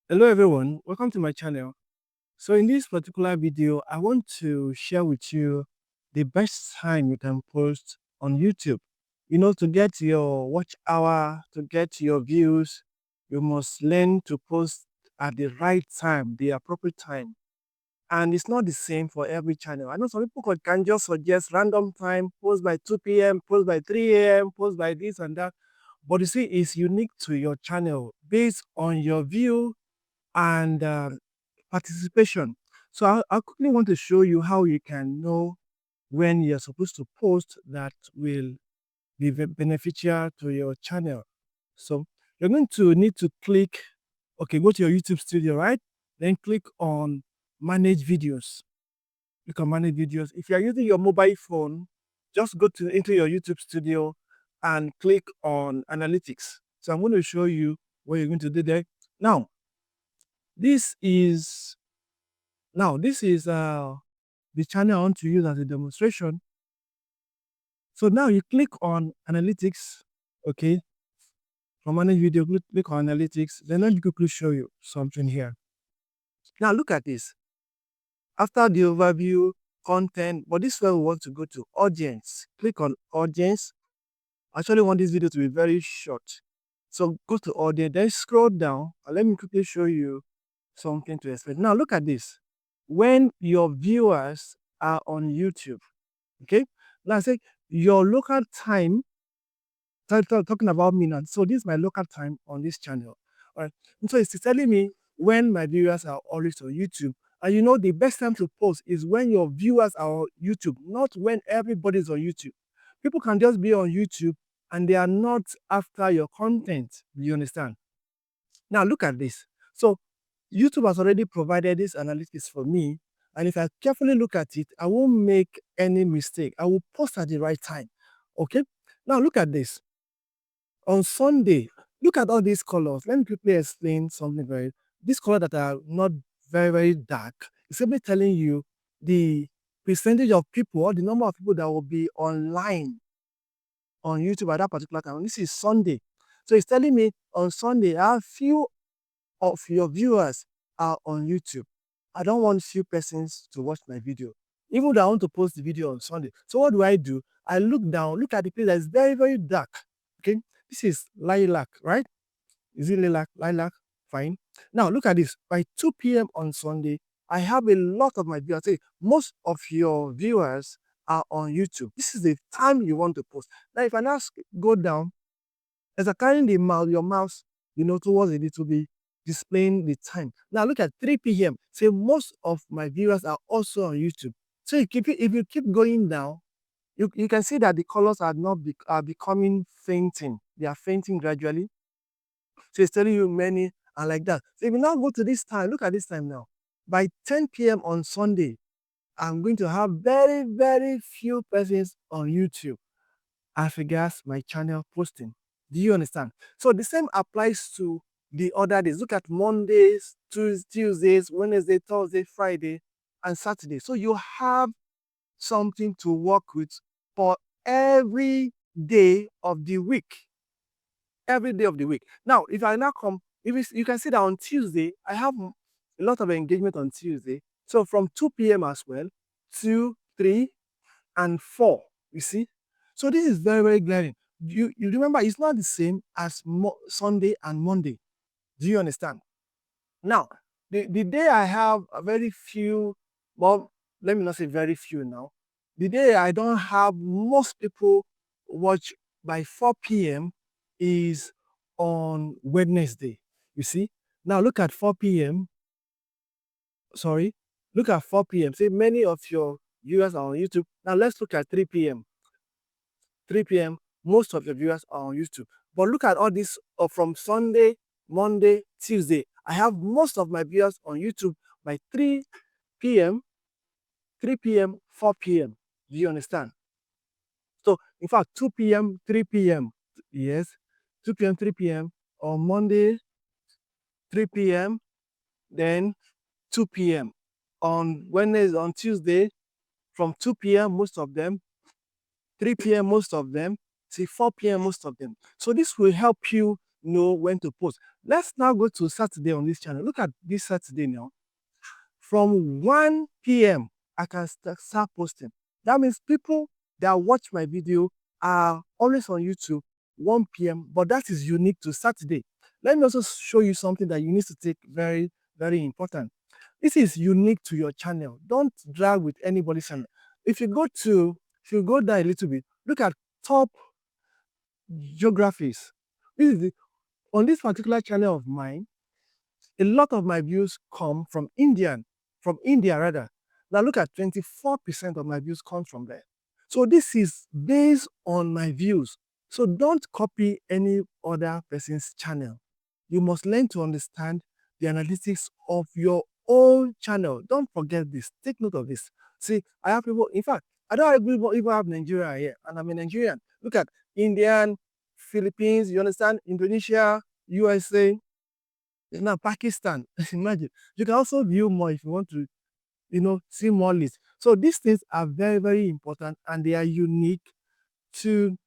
Hello everyone, welcome to my channel. So in this particular video, I want to share with you the best time you can post on YouTube. To get your watch hour, to get your views, you must learn to post at the right time, the appropriate time. And it's not the same for every channel. I know some people can just suggest random time, post by 2 p.m., post by 3 a.m., post by this and that. But you see, it's unique to your channel based on your view and participation. So I quickly want to show you how you can know when you're supposed to post that will be beneficial to your channel. So you're going to need to click, okay, go to your YouTube studio, right? Then click on manage videos. You can manage videos. If you're using your mobile phone, just go into your YouTube studio and click on analytics. So I'm going to show you what you're going to do there. Now, this is the channel I want to use as a demonstration. So now you click on analytics, okay? From manage video, click on analytics. Then let me quickly show you something here. Now look at this. After the overview, content, but this is where we want to go to audience. Click on audience. I actually want this video to be very short. So go to audience, then scroll down, and let me quickly show you something to expect. Now look at this. When your viewers are on YouTube, okay? Now I say your local time, talking about me now. So this is my local time on this channel. All right. And so it's telling me when my viewers are always on YouTube. And the best time to post is when your viewers are on YouTube, not when everybody's on YouTube. People can just be on YouTube and they are not after your content. Do you understand? Now look at this. So YouTube has already provided this analytics for me. And if I carefully look at it, I won't make any mistake. I will post at the right time. Okay. Now look at this. On Sunday, look at all these colors. Let me quickly explain something. These colors that are not very, very dark, it's simply telling you the percentage of people or the number of people that will be online on YouTube at that particular time. This is Sunday. So it's telling me on Sunday, how few of your viewers are on YouTube. I don't want few persons to watch my video, even though I want to post the video on Sunday. So what do? I look down, look at the place that is very, very dark. Okay, this is lilac, right? Is it lilac? Lilac, fine. Now look at this. By 2 p.m. on Sunday, I have a lot of my viewers. Say most of your viewers are on YouTube. This is the time you want to post. Now, if I now go down, as I carrying your mouse, towards it, it will be displaying the time. Now look at 3 p.m. Say most of my viewers are also on YouTube. So if you keep going down, you can see that the colors are becoming fainting. They are fainting gradually. So it's telling you many and like that. So if you now go to this time, look at this time now. By 10 p.m. on Sunday, I'm going to have very, very few persons on YouTube as regards my channel posting. Do you understand? So the same applies to the other days. Look at Mondays, Tuesdays, Wednesday, Thursday, Friday, and Saturday. So you have something to work with for every day of the week. Every day of the week. Now, if I now come, you can see that on Tuesday, I have a lot of engagement on Tuesday. So from 2 p.m. as well, 2, 3, and 4. You see? So this is very, very glaring. You remember, it's not the same as Sunday and Monday. Do you understand? Now, the day I have a very few, well, let me not say very few now. The day I don't have most people watch by 4 p.m. is on Wednesday. You see? Now look at 4 p.m. Sorry. Look at 4 p.m. Say many of your viewers are on YouTube. Now let's look at 3 p.m. 3 p.m. Most of your viewers are on YouTube. But look at all this from Sunday, Monday, Tuesday. I have most of my viewers on YouTube by 3 p.m., 3 p.m., 4 p.m. Do you understand? So, in fact, 2 p.m., 3 p.m. Yes, 2 p.m., 3 p.m. On Monday, 3 p.m., then 2 p.m. On Wednesday, on Tuesday, from 2 p.m., most of them, 3 p.m., most of them, say 4 p.m., most of them. So this will help you know when to post. Let's now go to Saturday on this channel. Look at this Saturday now. From 1 p.m., I can start posting. That means people that watch my video are always on YouTube 1 p.m., but that is unique to Saturday. Let me also show you something that you need to take very, very important. This is unique to your channel. Don't drag with anybody's channel. If you go down a little bit, look at top geographies. On this particular channel of mine, a lot of my views come from India rather. Now look at 24% of my views come from there. So this is based on my views. So don't copy any other person's channel. You must learn to understand the analytics of your own channel. Don't forget this. Take note of this. See, I have people, in fact, I don't even have Nigeria here, and I'm a Nigerian. Look at Indian, Philippines, you understand? Indonesia, USA, now Pakistan. Imagine. You can also view more if you want to, see more lists. So these things are very, very important, and they are unique to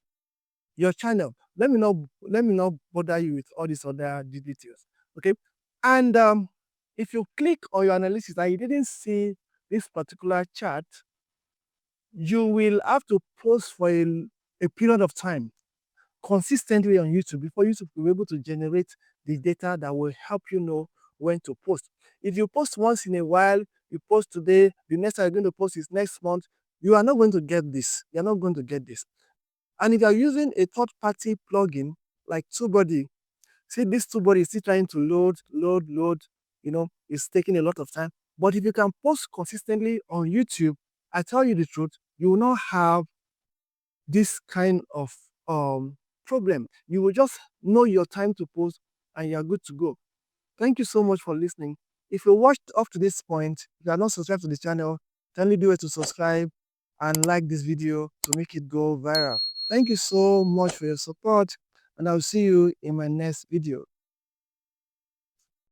your channel. Let me not bother you with all these other details. Okay. And if you click on your analysis and you didn't see this particular chart, you will have to post for a period of time consistently on YouTube before YouTube will be able to generate the data that will help you know when to post. If you post once in a while, you post today, the next time you're going to post is next month, you are not going to get this. You're not going to get this. And if you're using a third-party plugin like TubeBuddy, see this TubeBuddy is still trying to load, it's taking a lot of time. But if you can post consistently on YouTube, I tell you the truth, you will not have this kind of problem. You will just know your time to post and you're good to go. Thank you so much for listening. If you watched up to this point, if you are not subscribed to the channel, kindly do it to subscribe and like this video to make it go viral. Thank you so much for your support, and I'll see you in my next video.